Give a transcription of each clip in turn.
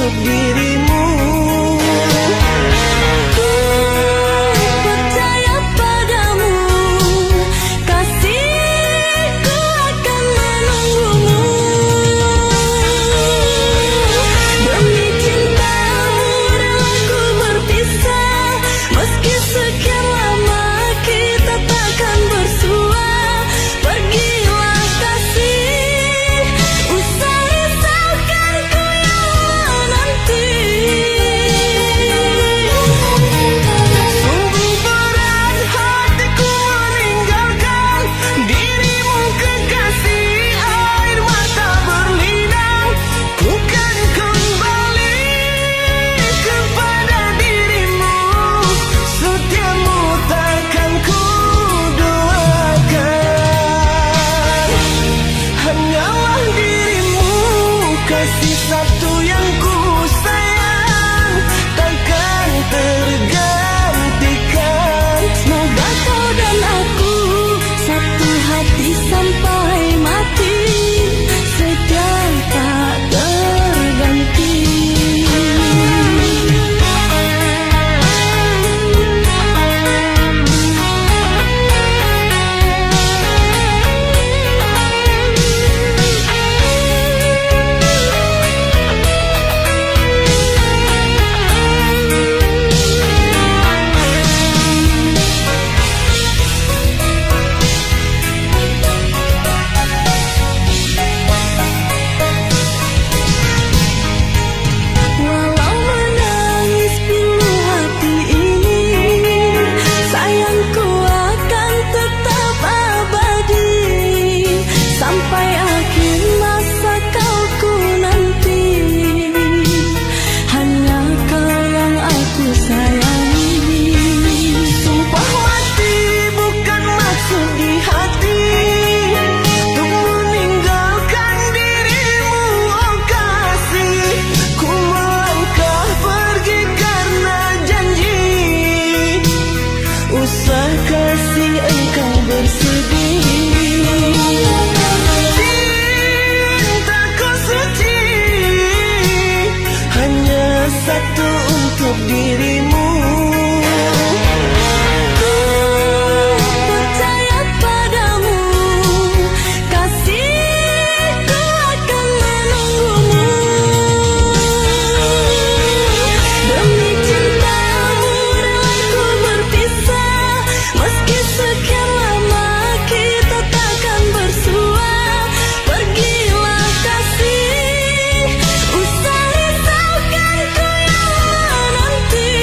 untuk dirimu. Ku percaya padamu, kasihku akan menunggumu. Demi cintamu rela ku berpisah, meski sekian lama kita takkan bersua. Pergilah kasih, usah risaukan ku yang menanti. Sungguh berat hatiku meninggalkan dirimu kekasih, air mata berlinang. Ku kan kembali kepada dirimu, setiamu takkan ku duakan. Hanyalah dirimu, kasih satu yang ku sayang, takkan tergantikan. Semoga kau dan aku satu hati sampai mati, setia tak terganti. Walau menangis pilu hati ini, sayangku akan tetap abadi. Sampai akhir masa kau ku nanti, hanya kau yang aku sayangi. Sumpah mati bukan maksud di hati, untuk meninggalkan dirimu, oh kasih. Ku melangkah pergi karena janji, usah kasih engkau bersedih. Cintaku suci, hanya satu untuk dirimu. Ku percaya padamu, kasihku akan menunggumu. Demi cintamu rela ku berpisah, meski sekian lama kita takkan bersua. Pergilah kasih, usah risaukan ku yang menanti.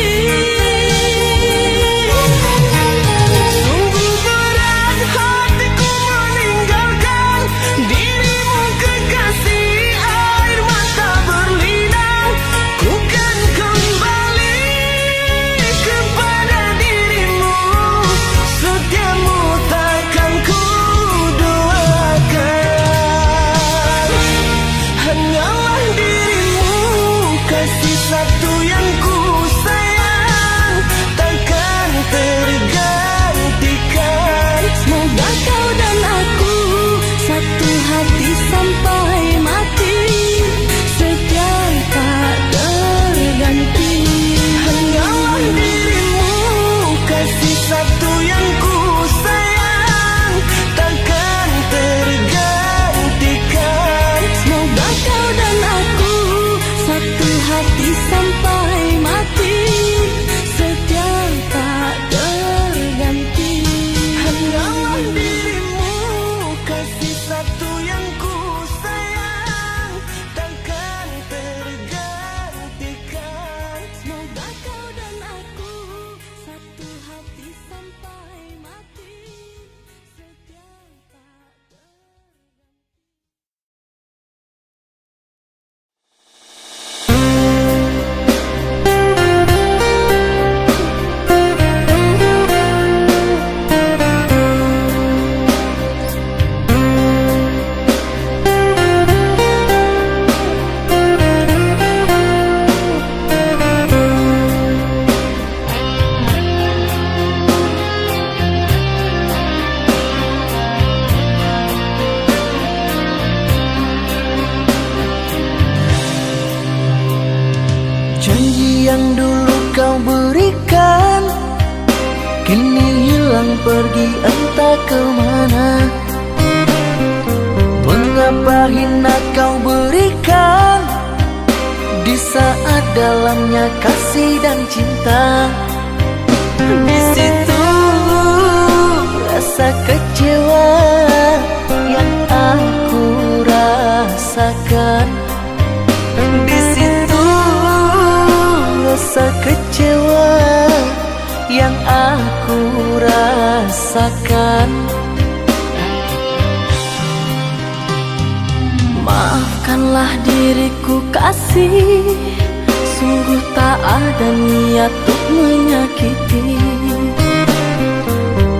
Sungguh berat hatiku meninggalkan dirimu kekasih, air mata berlinang. Ku kan kembali kepada dirimu, setiamu takkan ku duakan. Hanyalah dirimu, kasih satu yang ku sayang, takkan tergantikan. Semoga kau dan aku satu hati sampai mati, setia tak terganti. Hanyalah dirimu, kasih satu yang ku sayang, takkan tergantikan. Semoga kau dan aku satu hati sampai mati, setia tak terganti. Hanyalah dirimu, kasih satu yang ku sayang. hilang pergi entah kemana. Mengapa hina kau berikan di saat dalamnya kasih dan cinta. Di situ rasa kecewa yang aku rasakan. Di situ rasa kecewa yang aku rasakan. Maafkanlah diriku kasih, sungguh tak ada niat untuk menyakiti.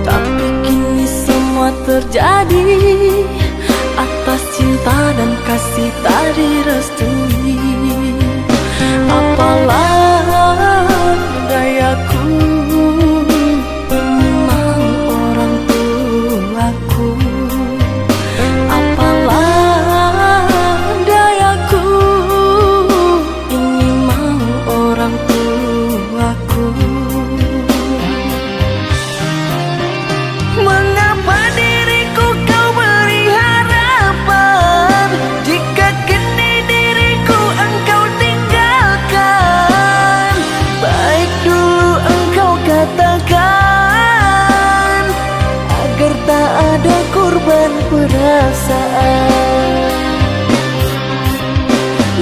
Tapi kini semua terjadi atas cinta dan kasih tak direstui. Apalah dayaku, ini mau orang tuaku. Apalah dayaku, ini mau orang tuaku. Mengapa diriku kau beri harapan jika kini diriku engkau tinggalkan? Baik dulu engkau katakan agar tak ada korban perasaan.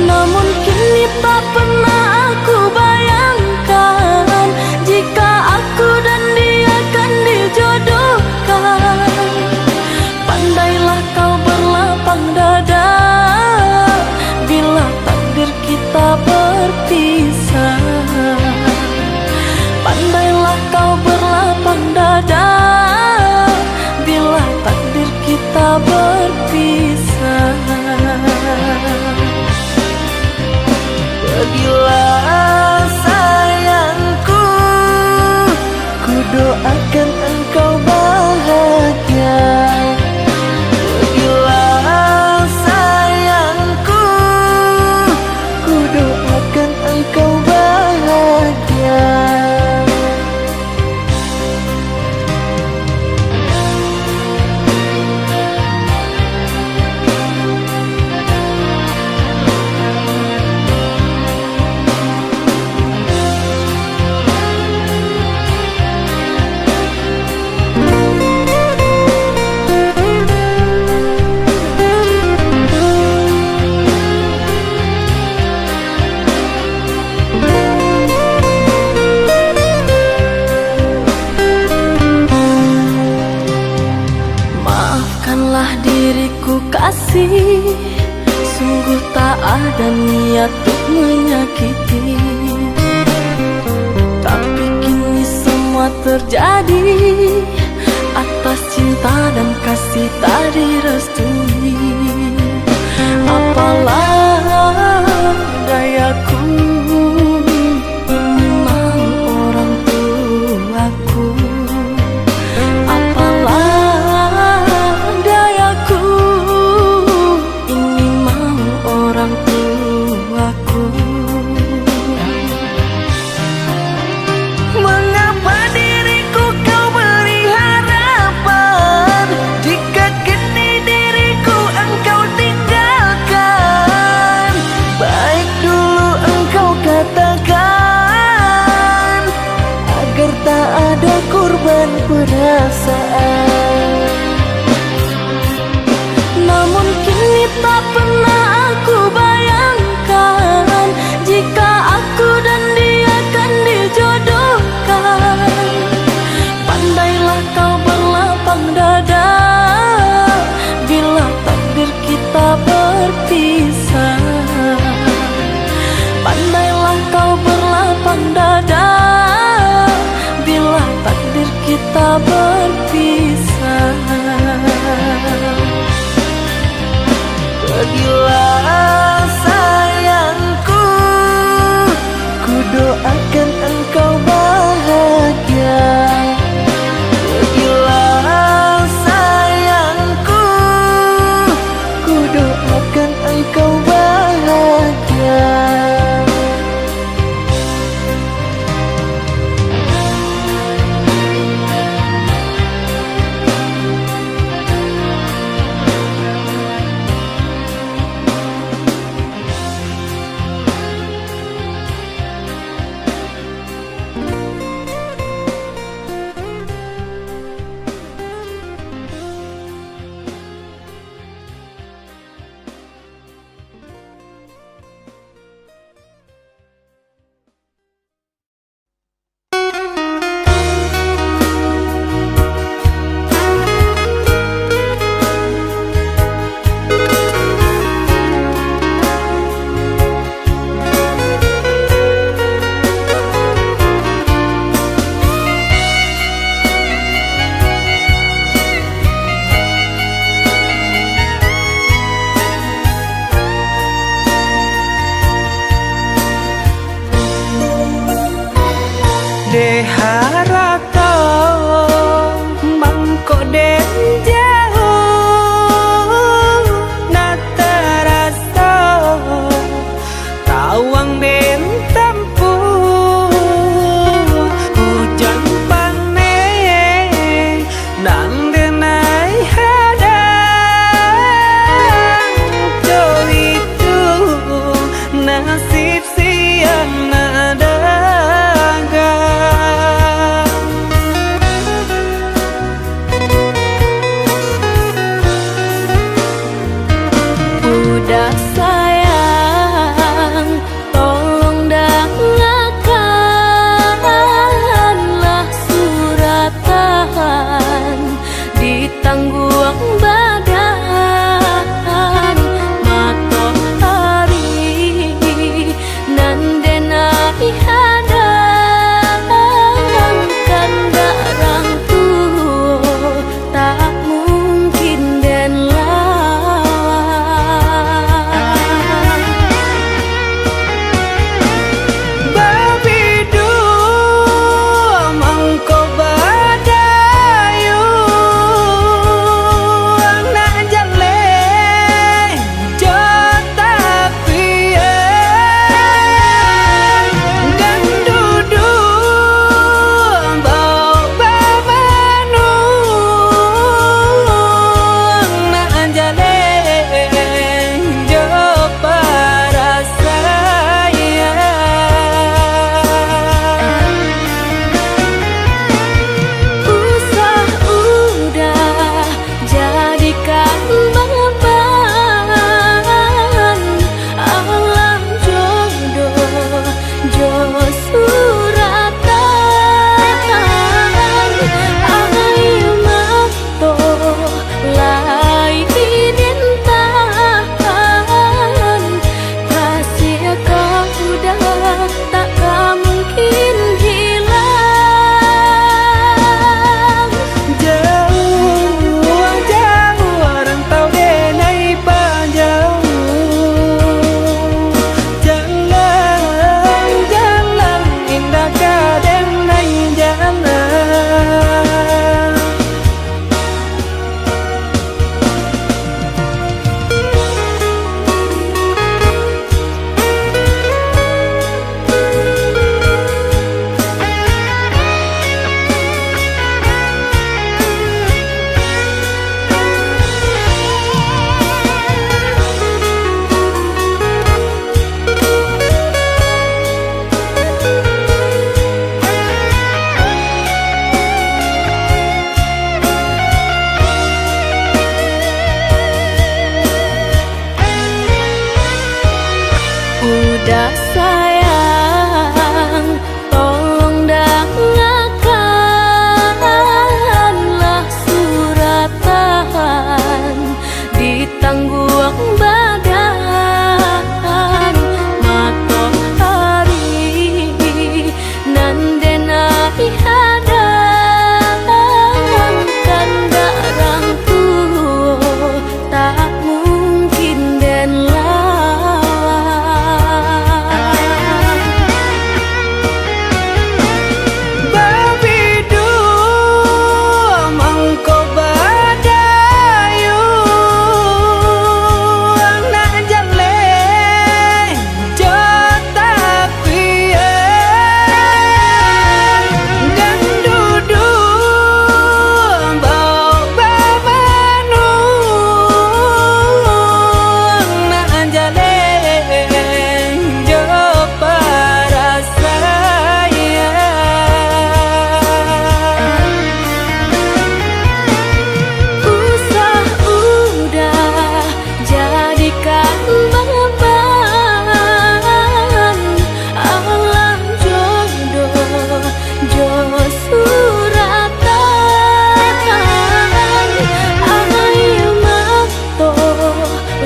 Namun kini tak pernah aku bayangkan jika aku dan dia akan dijodohkan. Pandailah kau berlapang dada bila takdir kita berpisah. Pandailah kau berlapang dada bila takdir kita berpisah. Pergilah sayangku, ku doakan engkau bahagia. Pergilah sayangku, ku doakan engkau bahagia. Maafkanlah diriku kasih, sungguh tak ada niat untuk menyakiti. Tapi kini semua terjadi atas cinta dan kasih tak direstui. Apalah dayaku, ini mau orang tuaku. Apalah dayaku, ini mau orang tuaku. Mengapa diriku kau beri harapan jika kini diriku engkau tinggalkan? Baik dulu engkau katakan agar tak ada korban perasaan. Namun kini tak pernah aku bayangkan jika aku dan dia akan dijodohkan. Pandailah kau berlapang dada bila takdir kita berpisah. Pandailah kau berlapang dada bila takdir kita berpisah. Pergilah sayangku, ku doakan engkau bahagia. Pergilah sayangku, ku doakan engkau bahagia. sayang, tolong dengarkanlah suratan ditangguang badan matahari nan denai hadang kandarang tuo tak mungkin den lawan Babidu mangko badayu anak jale jota kuyen dan dudu bau babanu anak jale jo para saya usah udah jadikan beban alam jodoh jo suratan ayo mato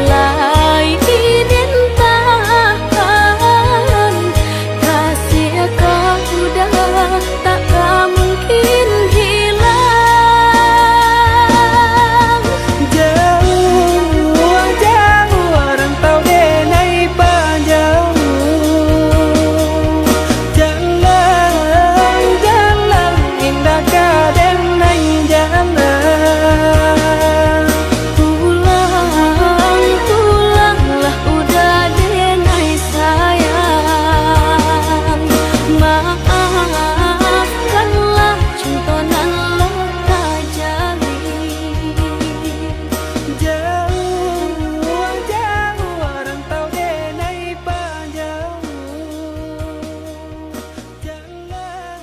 lai dintahan kasih kau udah tak mungkin hilang jauh jauh orang tahu denai panjang jalan jalan indah kadenai jalan pulang pulanglah udah denai sayang maafkanlah cintonan leka jalin jauh jauh orang tahu denai panjang jalan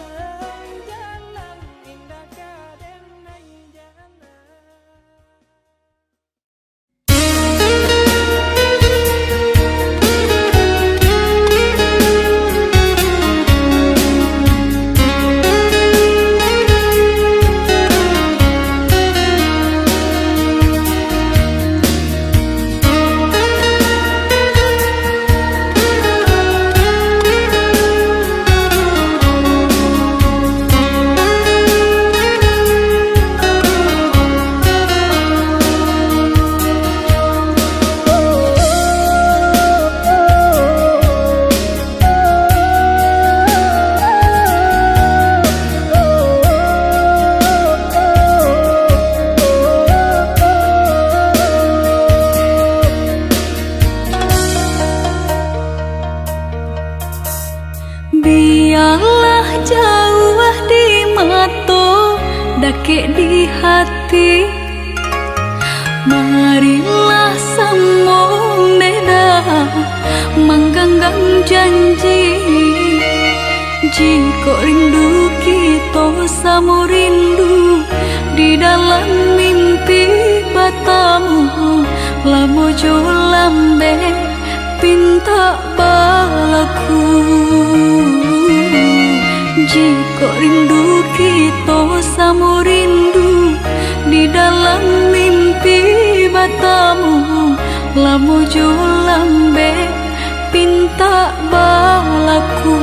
jalan indah kadenai jalan biarlah jauh di mata dake di hati marilah sambung beda menggenggam janji jika rindu kita sama rindu di dalam mimpi batamu lamo jo lambe pinta balaku jika rindu kita sama rindu di dalam mimpi batamu lamo jo lambe pinta balaku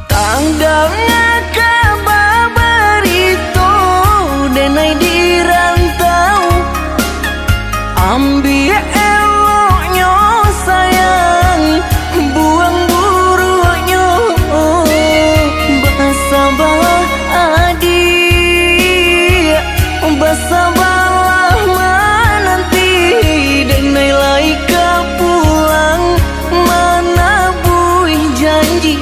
tanggalnya kabarito denai di rantau ambil eloknya sayang buang buruknya basabah adik basabalah menanti denai laika pulang mana buih janji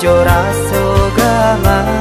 ojo raso gaman.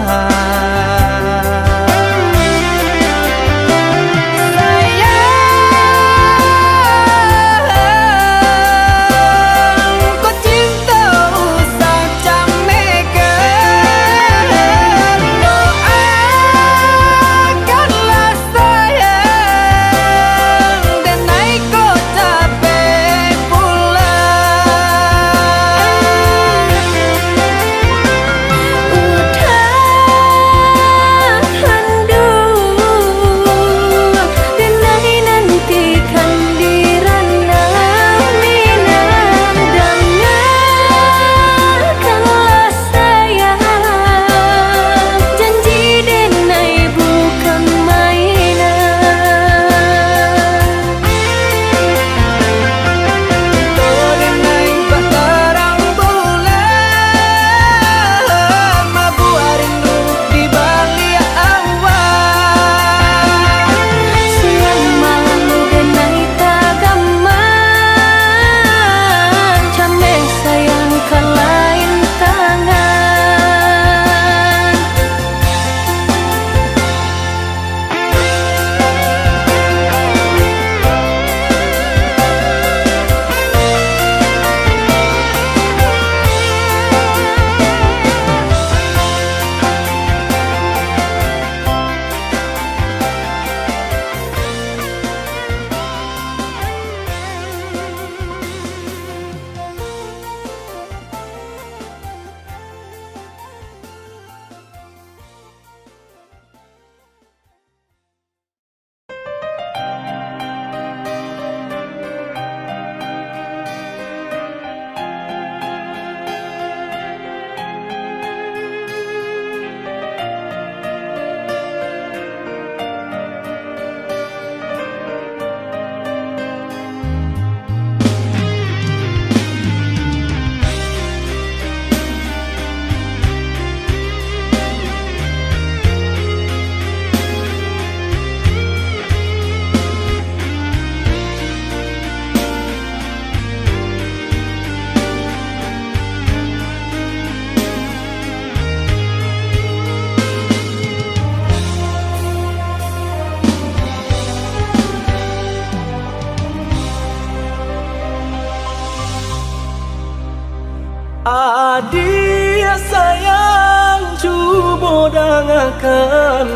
Adia sayang cubo dangakan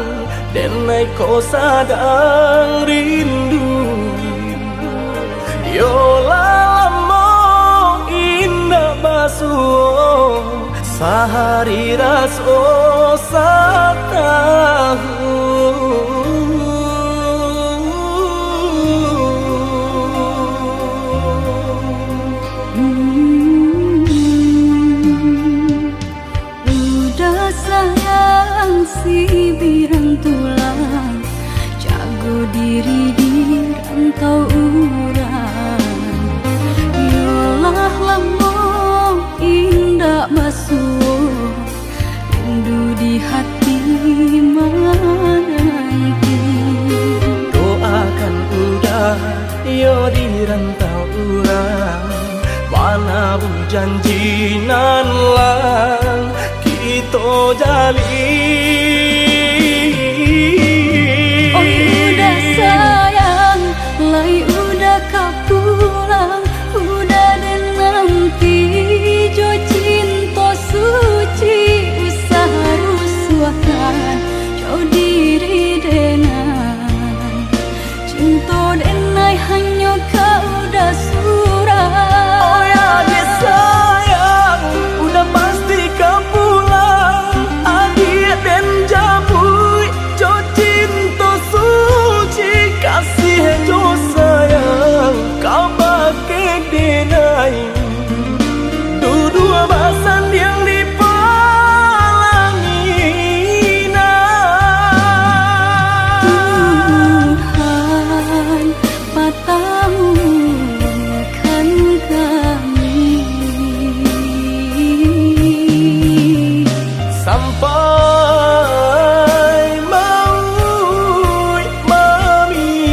denai ko sadang rindu yo lamo indah basuh sehari raso satahu. Si birang tulang jago diri di rantau urang yolah lamo indah basuh rindu di hati menanti doakan udah yo di rantau urang mana bu janji nan lang kita jalin. Udah sayang, lai udah kau pulang, udah dan nanti jo cinta suci usaha rusuhkan jauh diri denai cinta denai hanya kau udah surah. Oh ya dia sayang, udah pasti kau pulang, adik dan jabui jo cinta suci kasih jo sayang kau pakai denai dua basan yang Tuhan patahkan kami sampai maut memisahkan.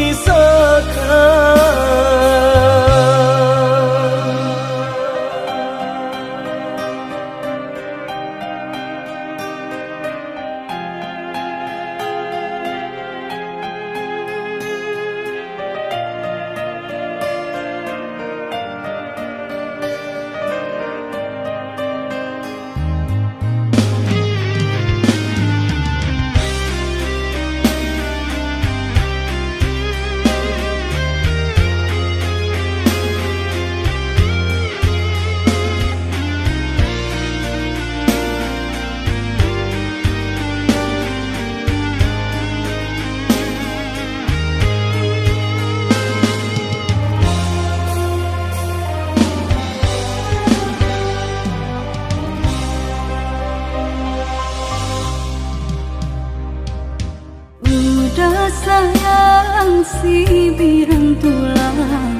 sayang si birantulang,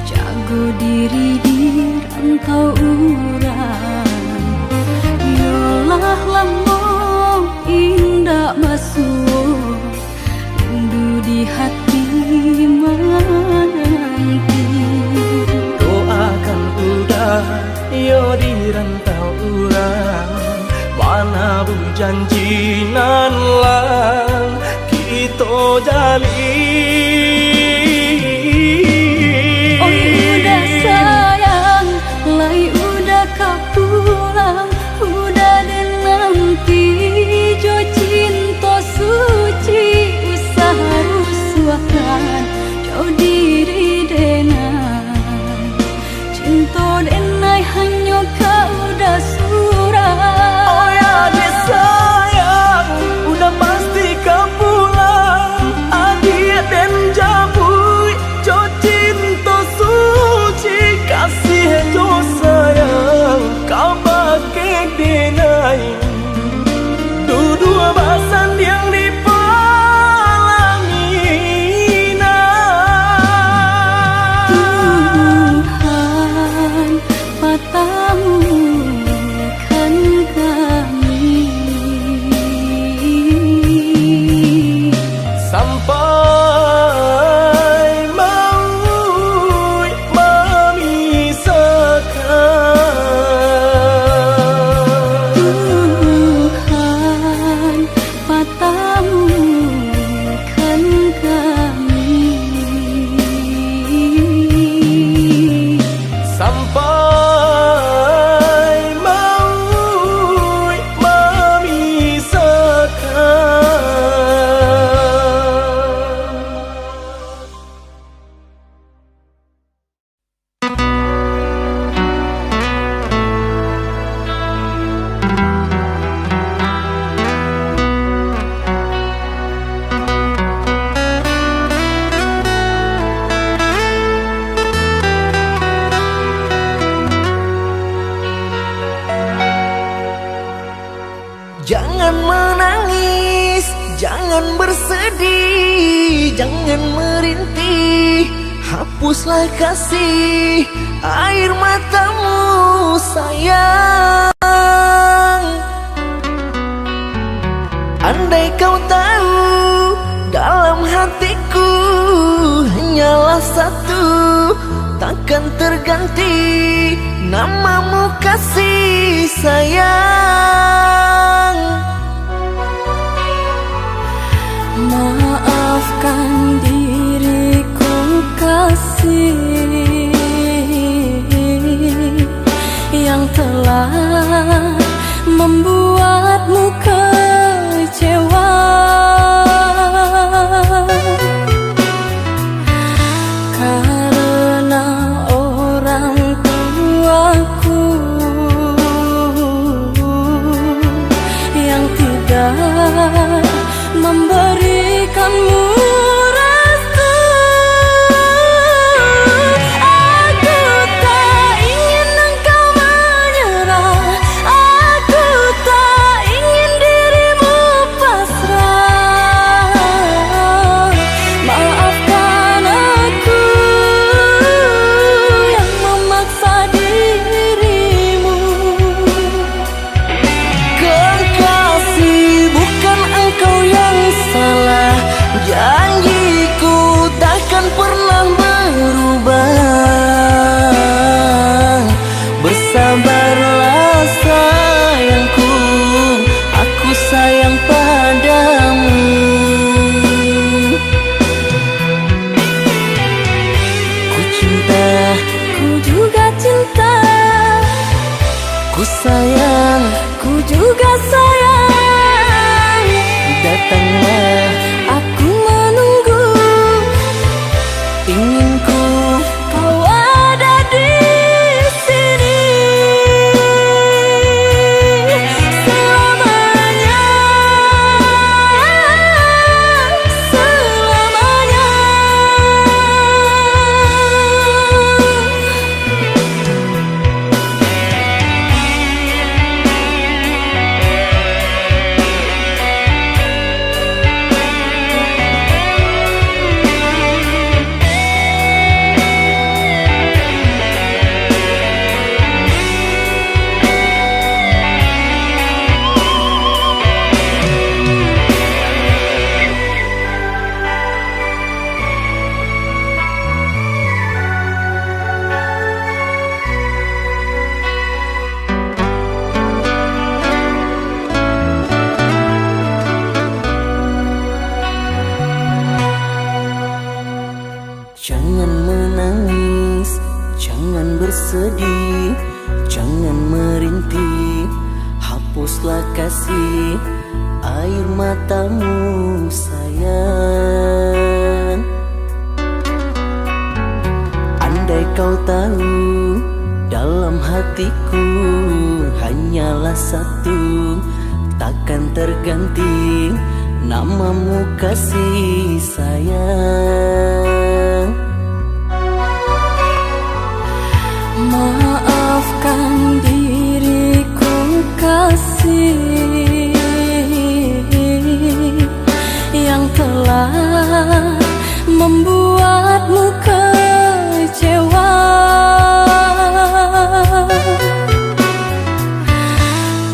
jago diri di rantau urang. Yolah lamun indah basuh, rindu di hati menanti. Doakan udah yo di rantau urang, mana janjinan lang kita jalin. Oh udah sayang, lai udah kapulang, udah dan nanti jo cinta suci usaha rusuhan jauh diri denai. Cinta denai hanya kau udah surah. Oh ya dia sayang, udah pasti kau pulang. Adik dan jabui, jo cinta suci kasih jo sayang, kau pakai denai. Dua basan yang dipalangina. Tuhan patamukan kami sampai maut memisahkan. Tuhan patamukan kami Sampai maut Jangan menangis, jangan bersedih, jangan merintih, hapuslah kasih air matamu sayang. Andai kau tahu dalam hatiku hanyalah satu, takkan terganti namamu kasih sayang. maafkan diriku kasih yang telah membuatmu kecewa. Karena orang tuaku yang tidak memberikanmu restu. Aku tak ingin engkau menyerah, aku tak ingin dirimu pasrah. Maafkan aku yang memaksa dirimu. Kekasih, bukan engkau yang salah, janjiku takkan pernah berubah. Bersabarlah sayangku, aku sayang padamu. Ku cinta, Ku juga cinta, ku sayang, ku juga sayang. datanglah Aku menunggu, inginku kau ada di sini selamanya, selamanya. hembuslah kasih air matamu sayang. Andai kau tahu dalam hatiku hanyalah satu, takkan terganti namamu kasih sayang. Maafkan diriku kasih yang telah membuatmu kecewa.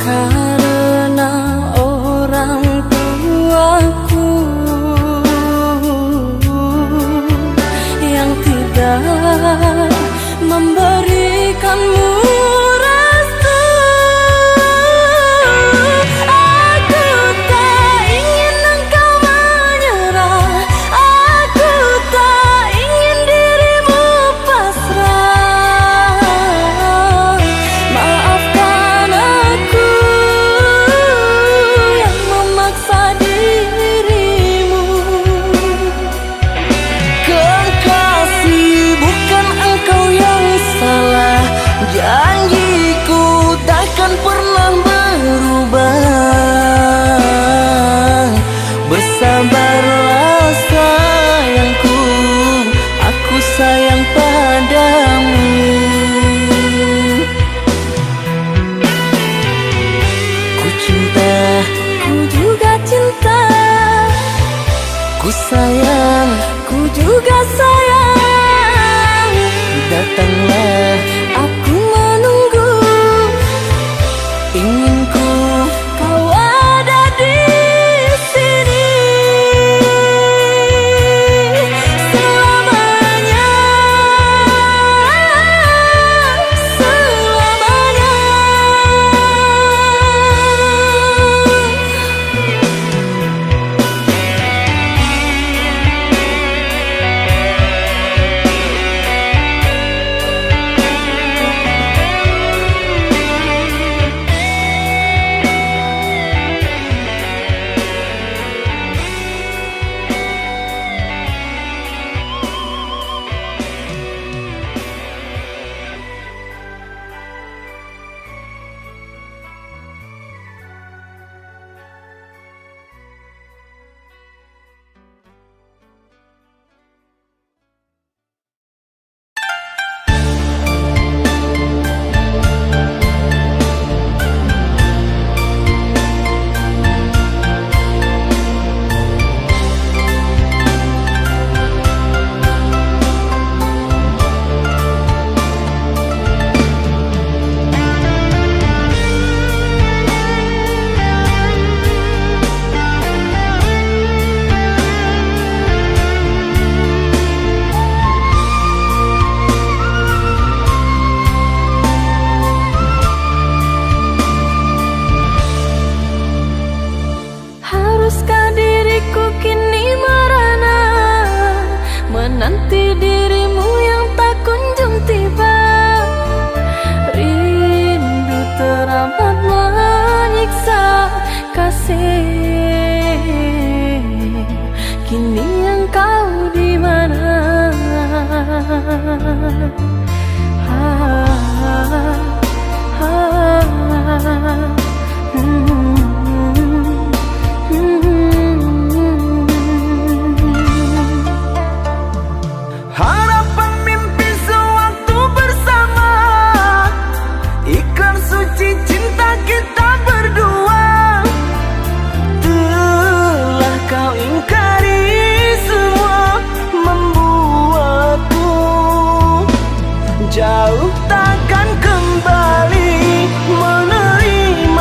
Karena orang tuaku yang tidak memberikanmu restu. Aku tak ingin engkau menyerah, aku tak ingin dirimu pasrah. Maafkan aku yang memaksa dirimu. Kekasih, bukan engkau yang salah, janjiku takkan pernah berubah. Bersabarlah sayangku, aku sayang padamu. Ku cinta, Ku juga cinta, ku sayang, ku juga sayang. datanglah Aku menunggu, inginku kau ada di sini selamanya, selamanya. Haruskah diriku kini merana menanti dirimu yang tak kunjung tiba? Rindu teramat menyiksa kasih. Kini engkau di mana? harapan mimpi sewaktu bersama, iklan suci cinta kita berdua. Telah kau ingkari semua, membuatku jauh takkan kembali menerima.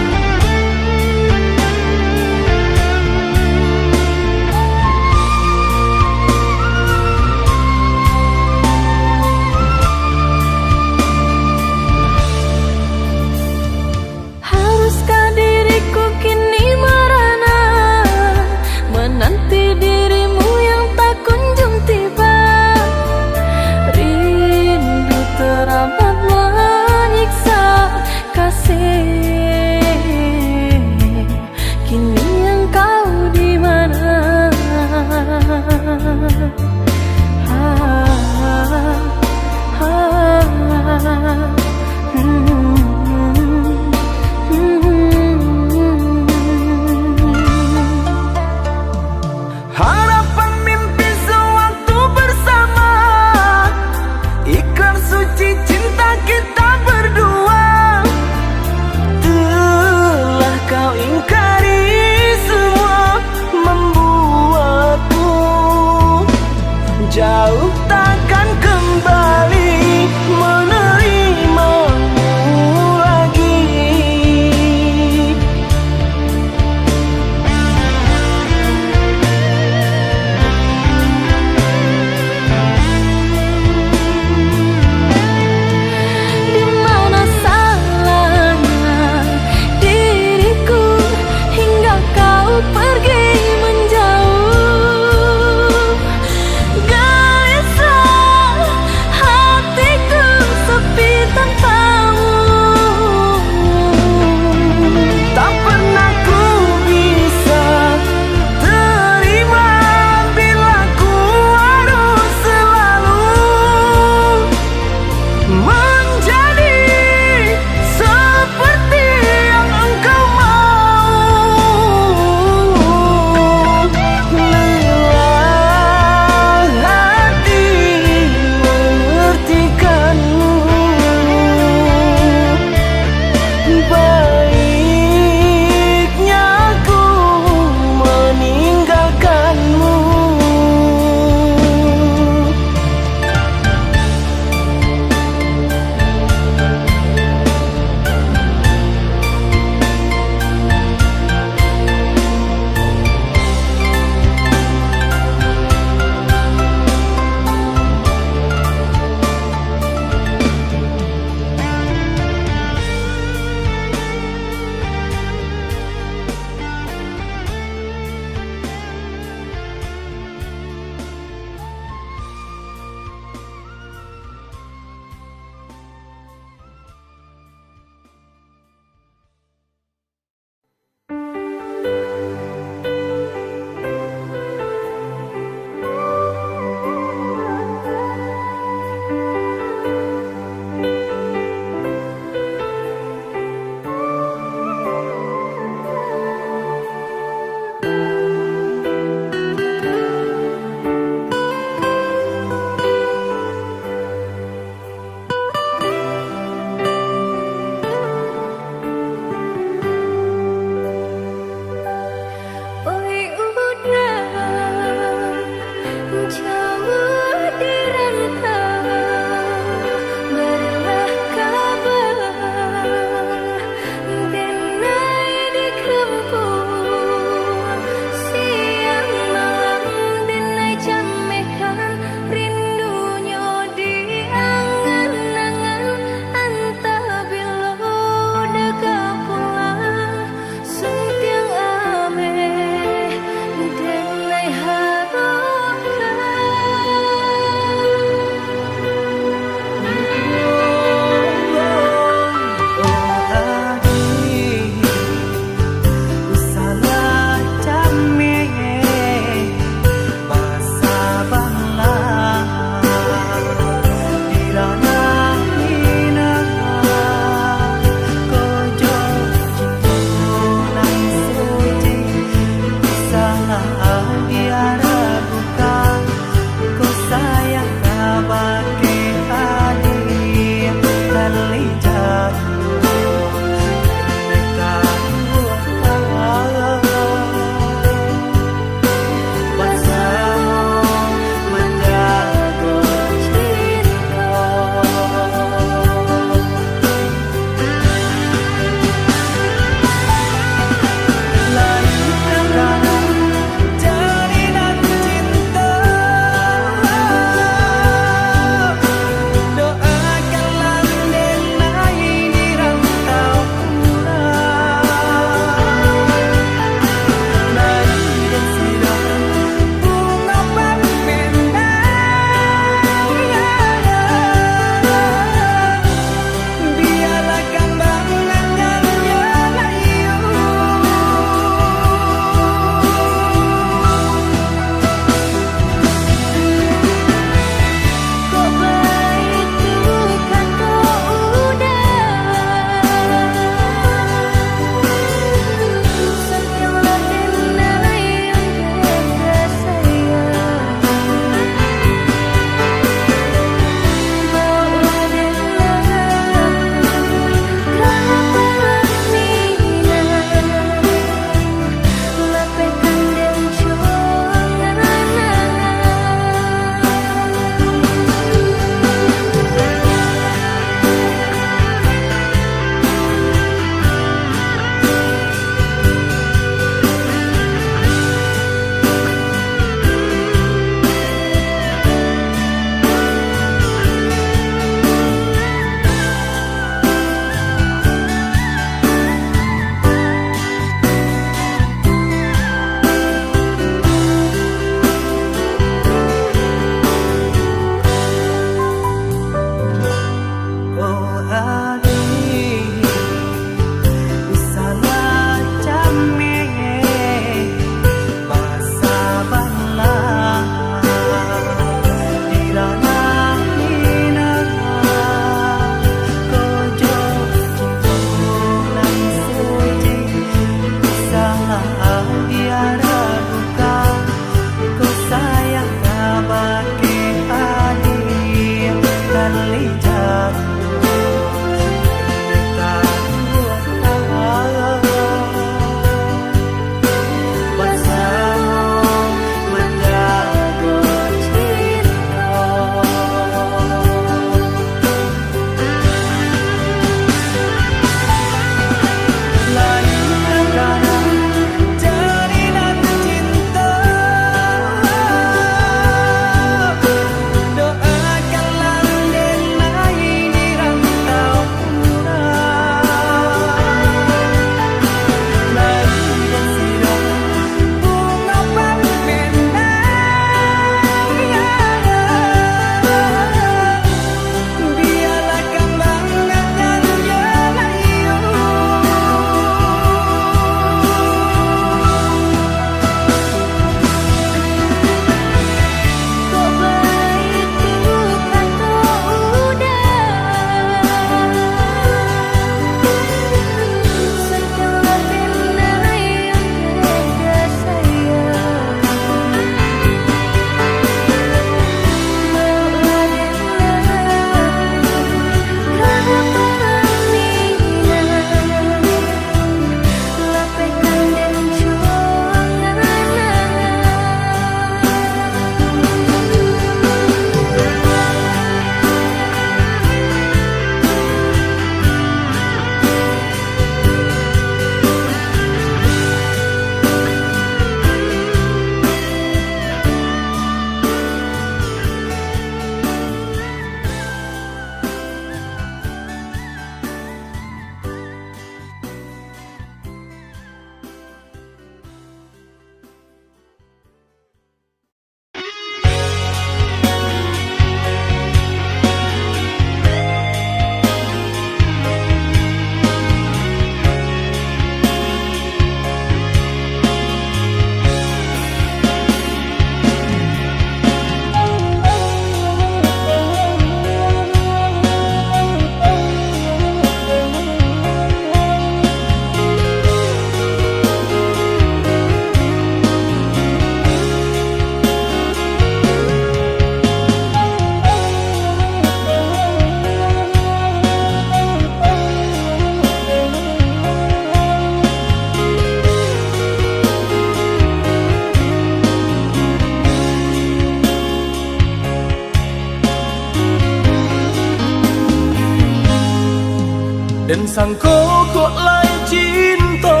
Dan sangko kok lai cinta,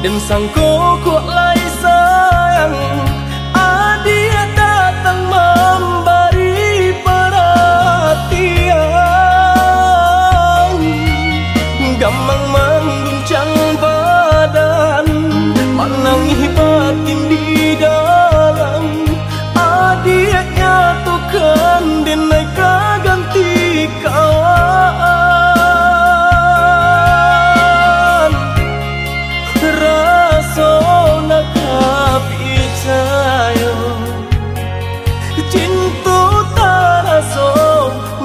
dan sangko kok lai sayang. Adia datang memberi perhatian, gamang mengguncang badan, menangis batin di dalam. Adia nyatukan dan mereka ganti kawan. Cinta tak rasa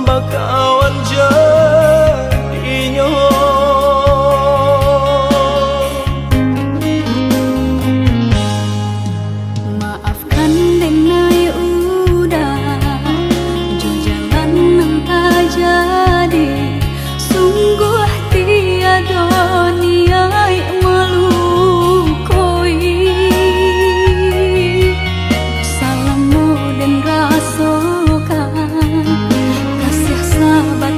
bakawan jadinya. Maafkan denai udah jalan yang tak jadi. Sungguh tiada niat melukoi. Rasakan kasih sahabat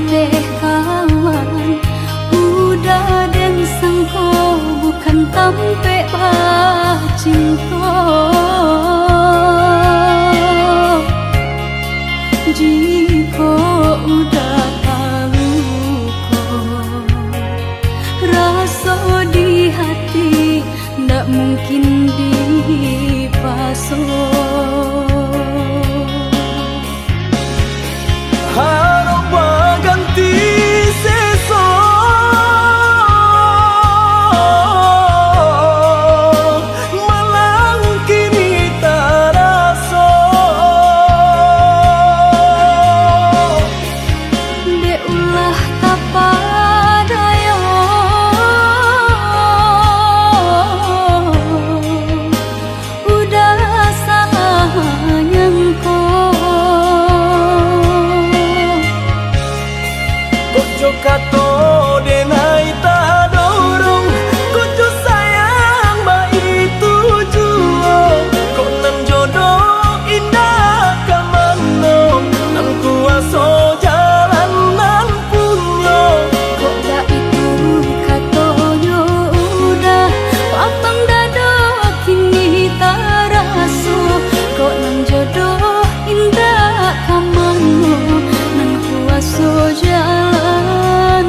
Jo kato denai ta dorong Kucu sayang ba itu juo Kok nan jodoh indah kamano Nan kuaso jalan nan punyo Kok da itu katonyo udah Papang dado kini taraso Kok nan jodoh indah kamano Nan kuaso jalan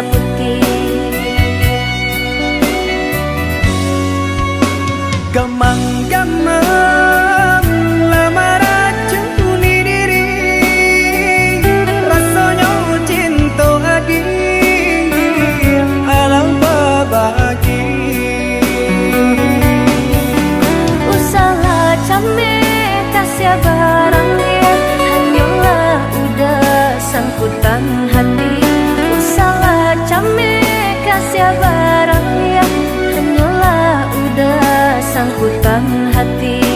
putih. Gamang-gamang lamar acuni diri, rasanya cinta lagi alam babagi. Usaha came kasih barang dia, hanyalah udah sangkutan hati. Usaha came kasih barang dia, hanyalah udah sangkutan hati.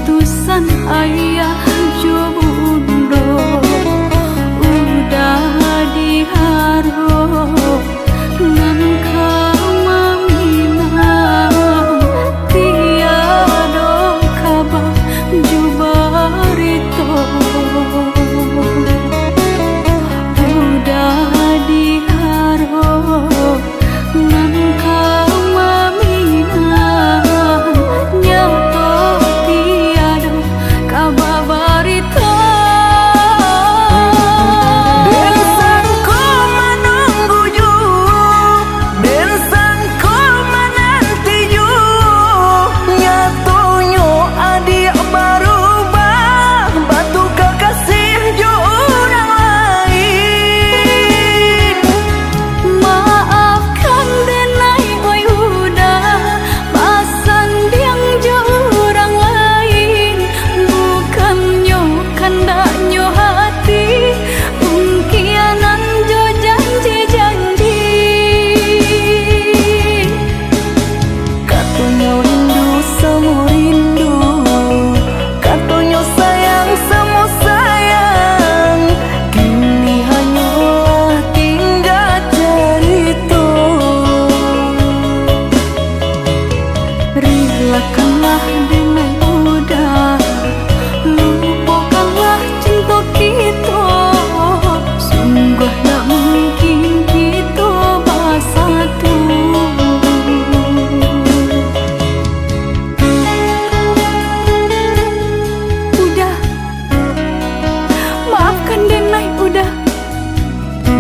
putusan ayah jo bundo udah diharo ngan kamaminang tiada kabar jubarito udah diharo ngan kamaminang nyato tiada kabar barito.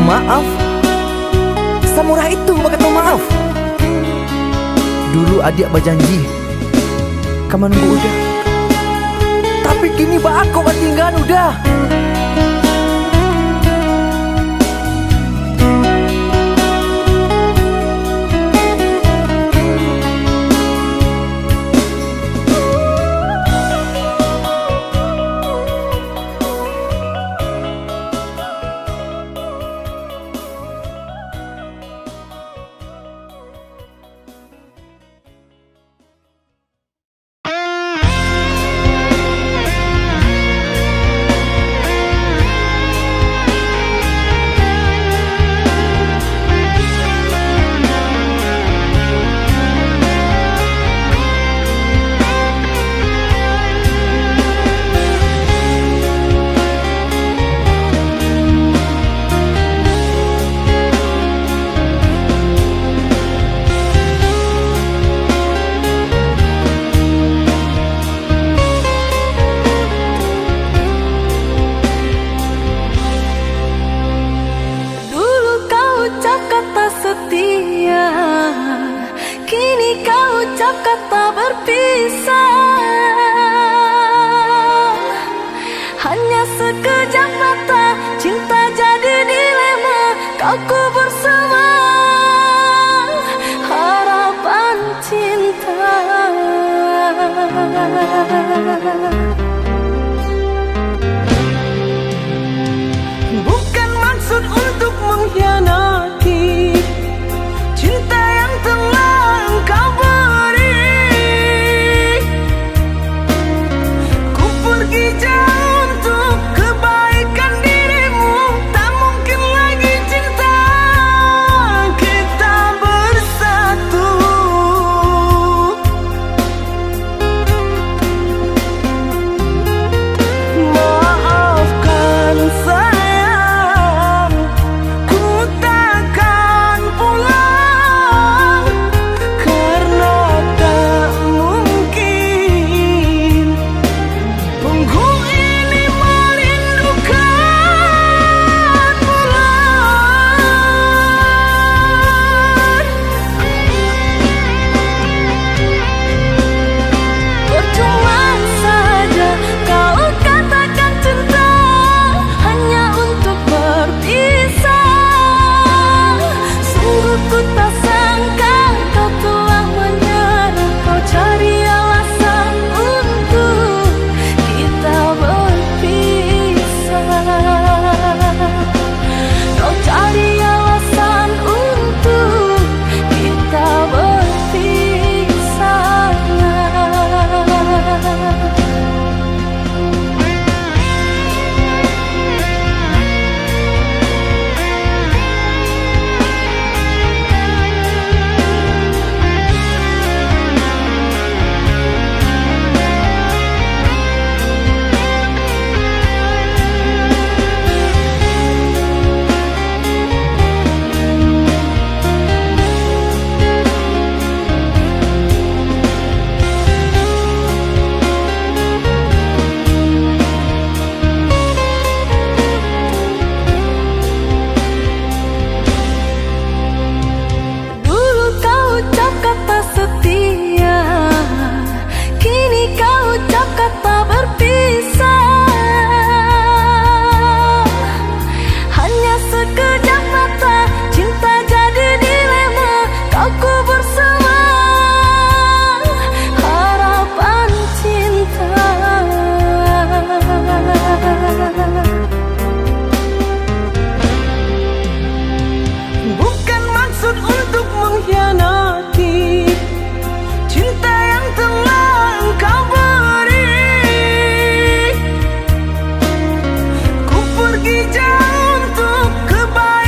Maaf, Samurah itu berkata maaf. Dulu adik berjanji kamu nunggu udah, tapi kini aku tinggal udah. ucap kata berpisah, hanya sekejap mata, cinta jadi dilema. Kau kubur semua harapan cinta. Bukan maksud untuk mengkhianati cinta yang telah engkau beri. Ku pergi jauh untuk kebaikan dirimu. Tak mungkin lagi cinta kita bersatu. Maafkan sayang, ku takkan pulang karena tak mungkin tunggu ini merindukan bulan. Percuma saja kau katakan cinta hanya untuk berpisah. Sungguh ku tak sangka kau telah menyerah. Kau cari alasan untuk kita berpisah. Kau cari alasan untuk kita berpisah. Dulu kau ucap kata setia, kini kau ucap kata berpisah. Hanya sekejap mata, cinta jadi dilema. Kau kubur semua harapan cinta. Bukan maksud untuk mengkhianati cinta yang telah engkau beri. Ku pergi jauh untuk kebaikan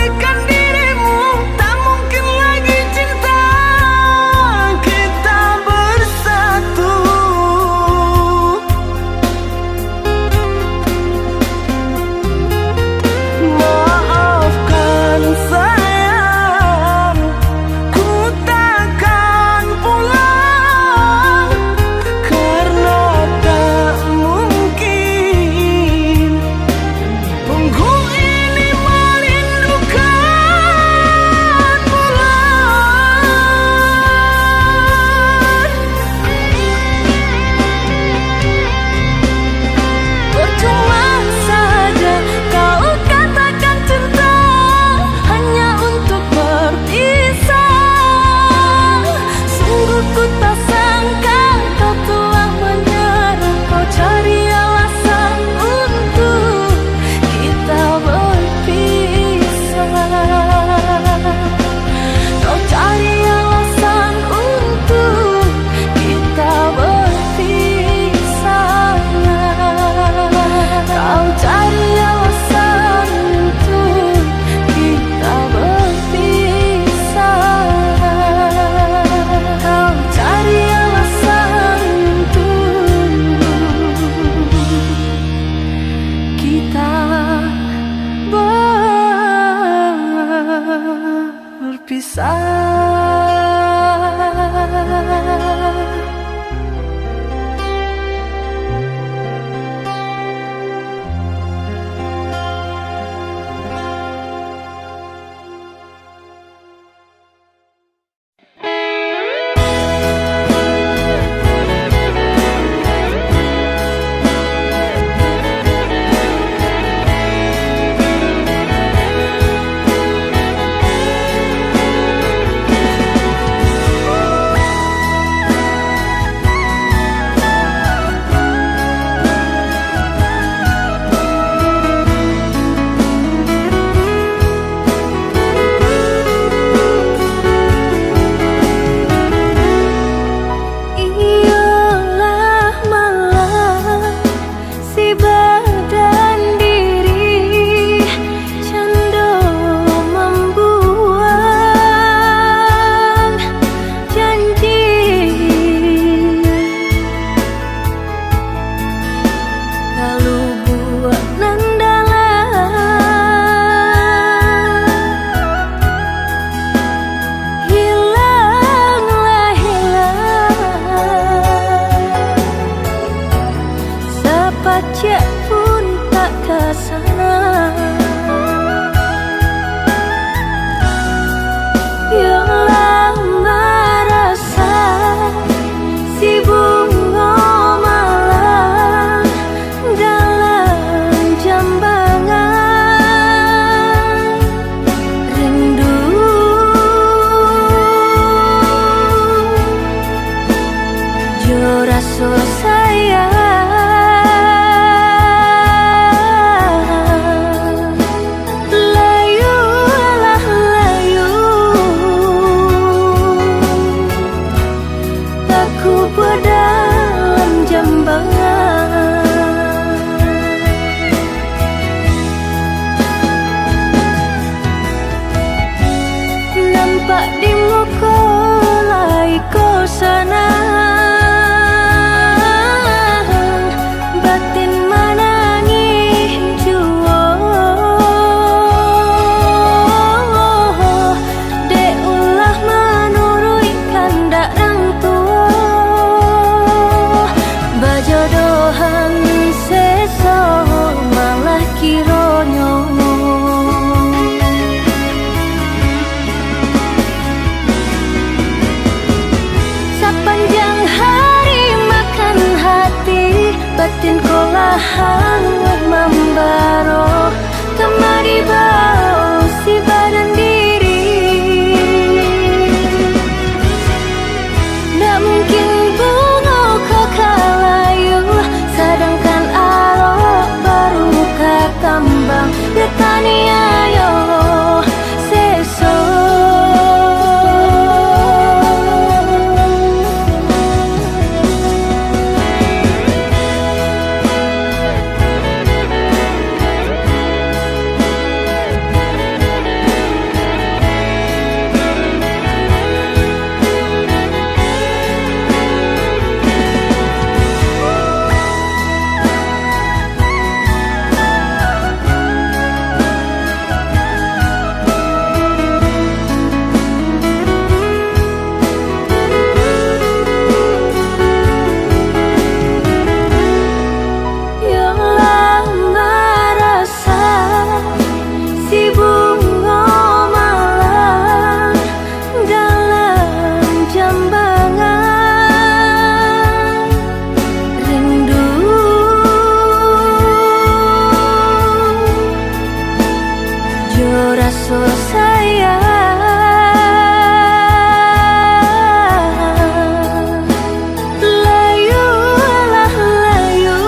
hangul membaro kemari bau si badan diri. Nggak mungkin bunga kau kalayu, sedangkan arok baru kekambang detani ayo seso. Rasa sayang layulah layu,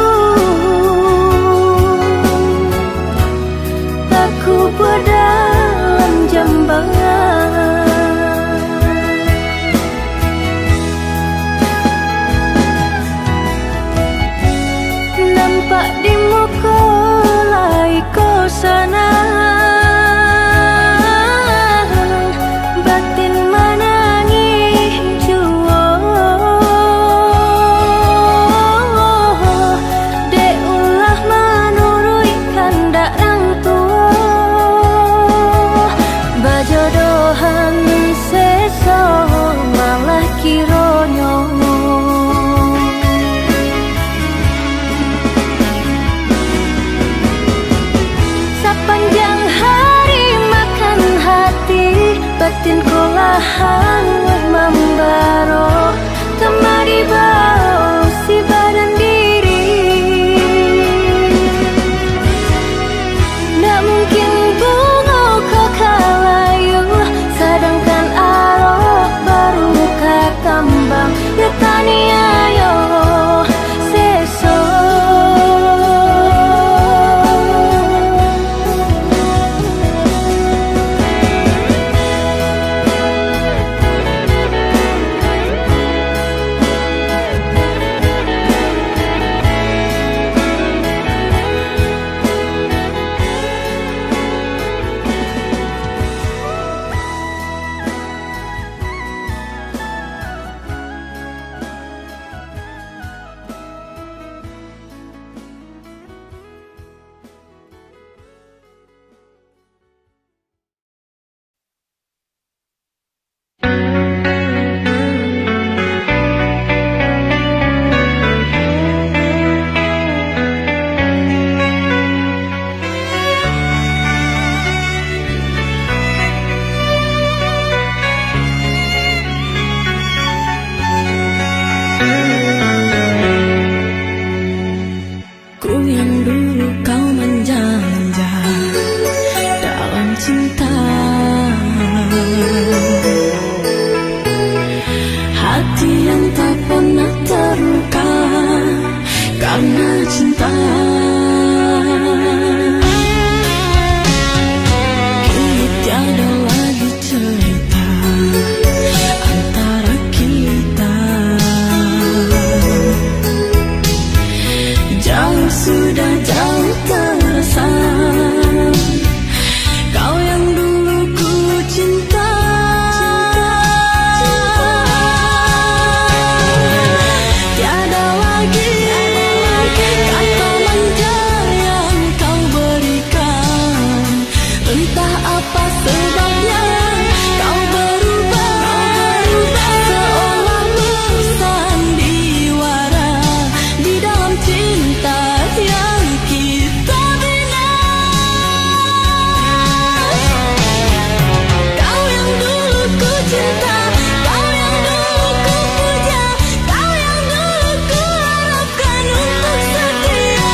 aku berdalam jambangan. Nampak di muka lai kau sana, jodohan seso malah kironyo. Sepanjang hari makan hati, batinku lah hangul membaro kemari bau si badan diri. Nggak mungkin bunga kau kalayu, sedangkan arok baru kekambang detani ayo seso. Ku yang dulu kau manja-manja dalam cinta, hati yang tak pernah terluka karena cinta. Kini tiada lagi cerita antara kita, jauh sudah jauh terasa. Kau yang dulu ku cinta, tiada lagi kata manja yang kau berikan. Entah apa sebabnya kau berubah, seolah bersandiwara di dalam cinta yang kita bina. Kau yang dulu ku cinta, kau yang dulu ku puja, kau yang dulu ku harapkan untuk setia.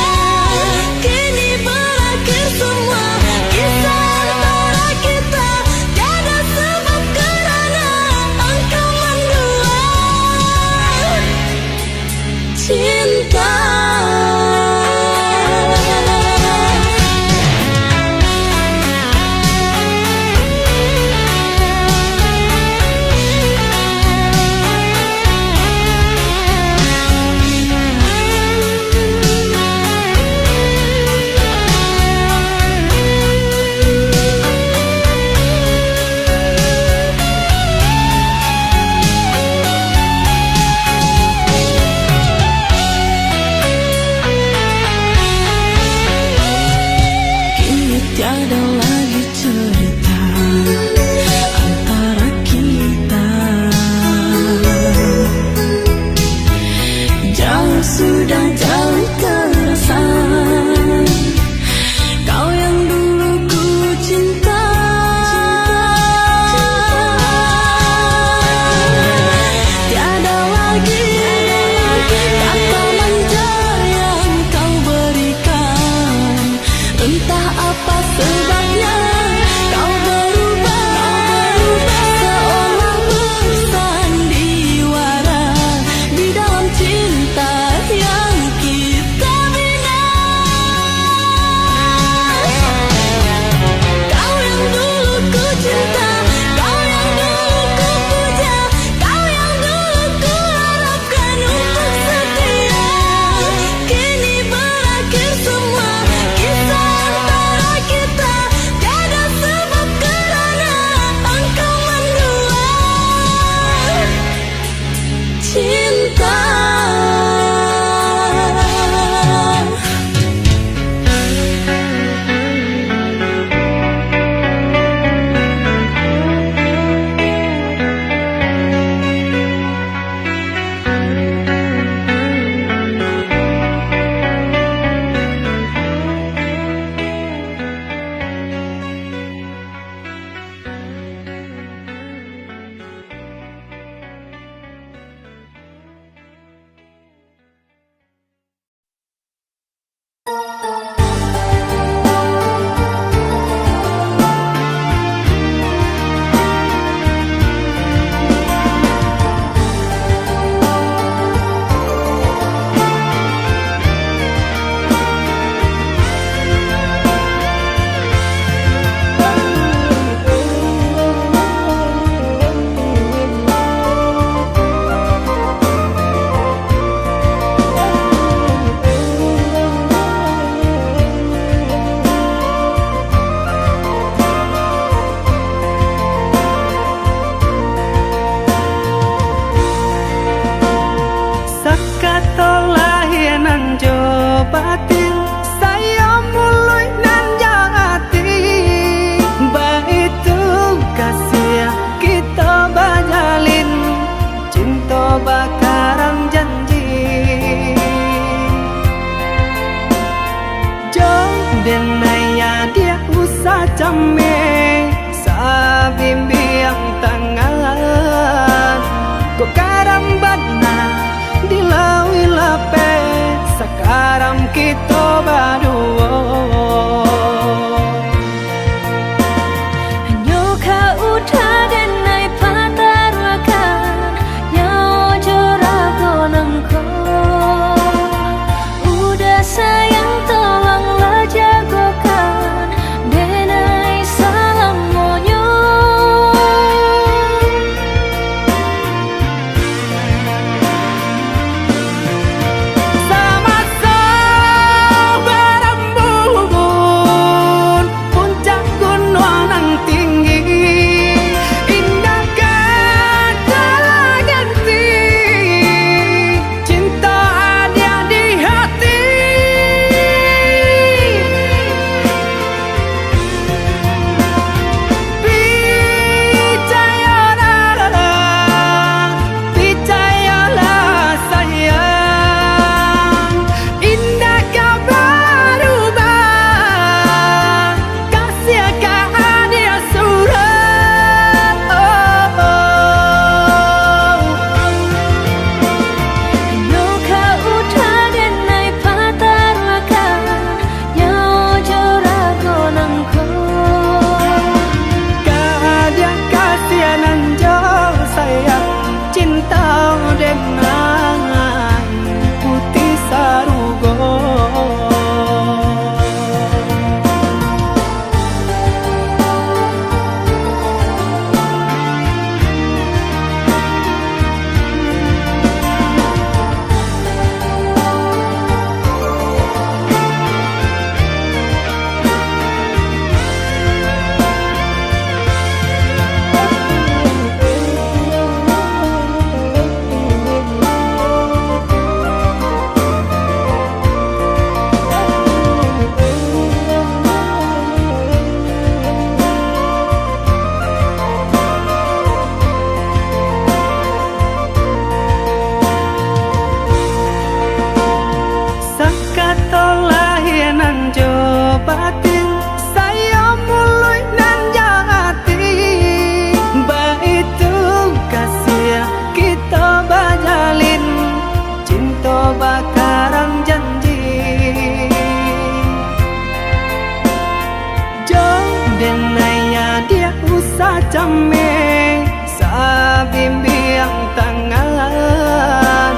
jame sa bimbiyang tangan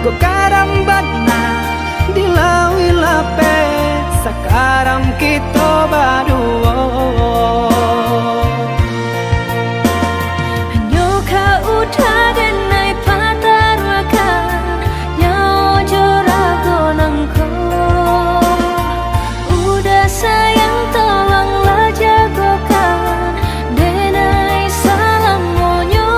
ko karambat na dilawi lape sakaram kito baduo Hanyo ka udah denai patarwaka Nyao jorago nangko Udah sayang tolonglah jagokan Denai salam monyo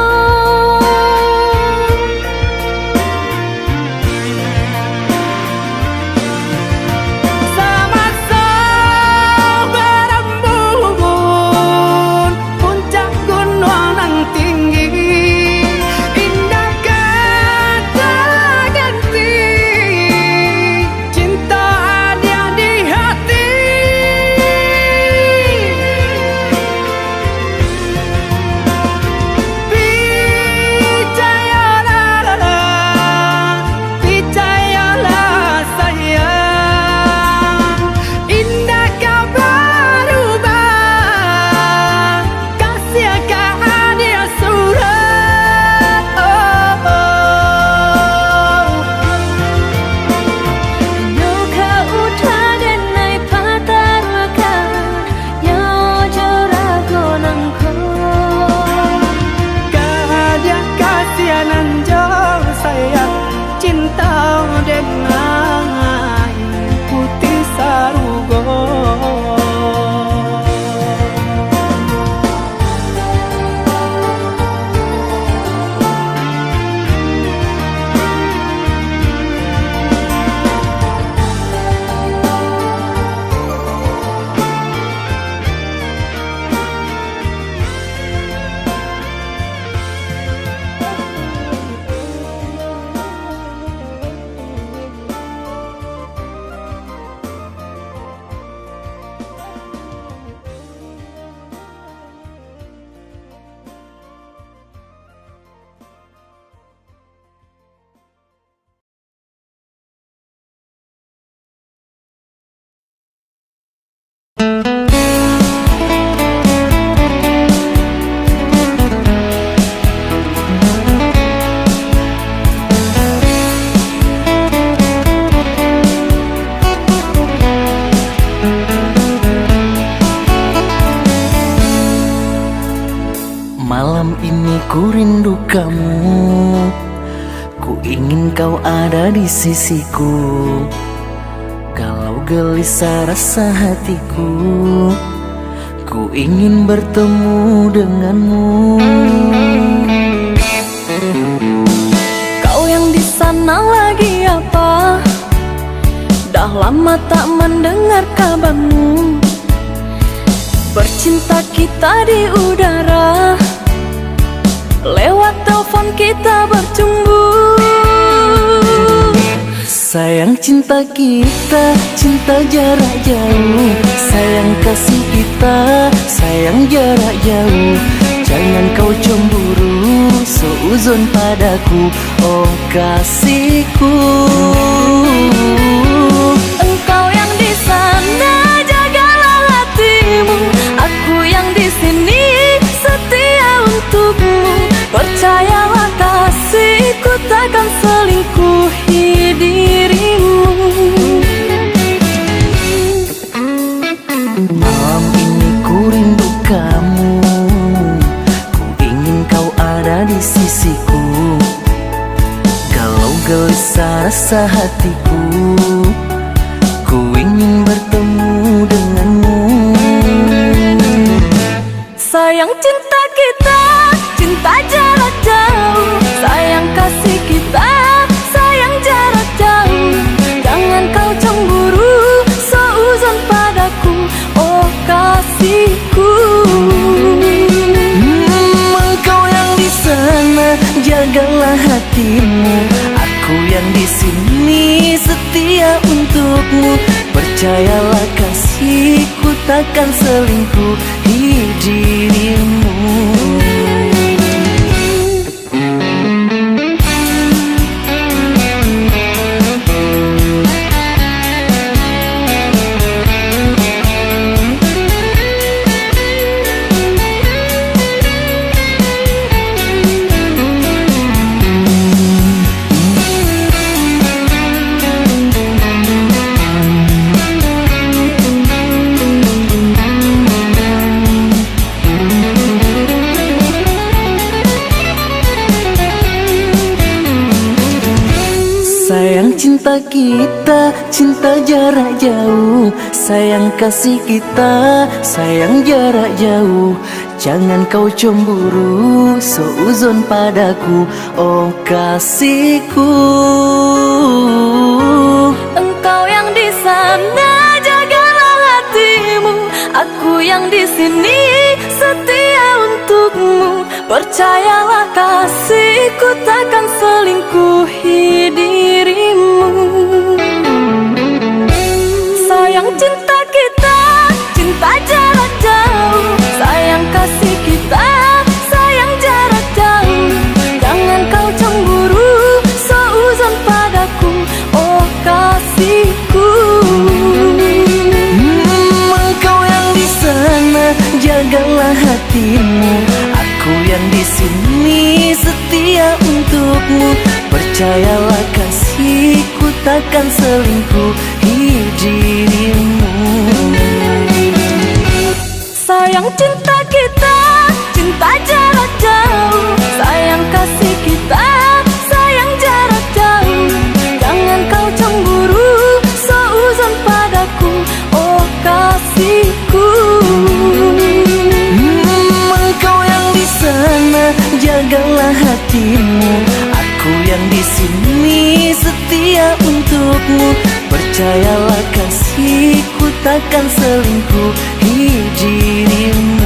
Sama-sama berembun puncak gunung nan tinggi indah kata ganti cinta ada di hati percayalah sayang indah kau berubah kasih kau dia surat Hanyo ka udah denai patarwaka Nyao jorago nangko Kadia kasihanan jauh sayang cinta dengan putih sarugo Malam ini ku rindu kamu, ku ingin kau ada di sisiku. Kalau gelisah rasa hatiku, ku ingin bertemu denganmu. Kau yang di sana lagi apa? Dah lama tak mendengar kabarmu. Bercinta kita di udara, lewat telepon kita bercumbu. Sayang cinta kita, cinta jarak jauh. Sayang kasih kita, sayang jarak jauh. Jangan kau cemburu, seuzon padaku, oh kasihku. Engkau yang di sana jagalah hatimu, aku yang di sini setia untukmu. Percayalah kasihku takkan selingkuhi dirimu. Malam ini ku rindu kamu, ku ingin kau ada di sisiku. Kalau gelisah rasa hatiku, ku ingin bertemu denganmu. Sayang cinta kita, cinta jarak jauh. Sayang kasih kita, sayang jarak jauh. Jangan kau cemburu, seuzon padaku, oh kasihku. Engkau yang di sana jagalah hatimu, aku yang di sini setia untukmu. Percayalah kasihku takkan selingkuhi dirimu. cinta kita, cinta jarak jauh. Sayang kasih kita, sayang jarak jauh. Jangan kau cemburu, seuzon padaku, oh kasihku. Engkau yang di sana, jagalah hatimu. Aku yang di sini, setia untukmu. Percayalah kasihku, takkan selingkuhi dirimu. Sayang cinta kita, cinta jarak jauh. Sayang kasih kita, sayang jarak jauh. Jangan kau cemburu, seuzon padaku, oh kasihku. Engkau yang di sana, jagalah hatimu. Aku yang di sini, setia untukmu. Percayalah kasihku, takkan selingkuhi dirimu. Sayang cinta kita, cinta jarak jauh. Sayang kasih kita, sayang jarak jauh. Jangan kau cemburu, seuzon padaku, oh kasihku. Engkau yang di sana, jagalah hatimu. Aku yang di sini, setia untukmu. Percayalah kasihku, takkan selingkuhi dirimu.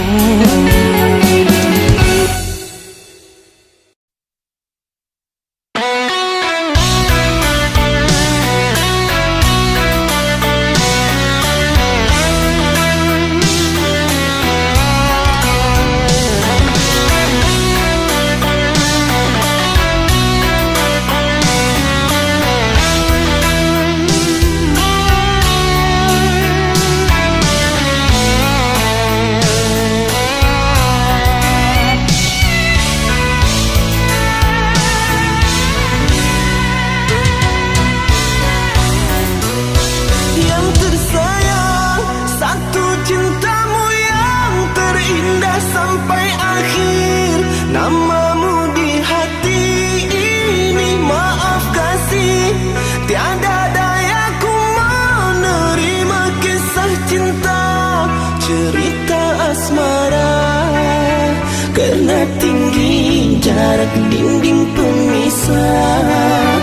Karena tinggi jarak dinding pemisah,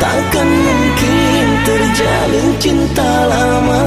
takkan mungkin terjalin cinta lama.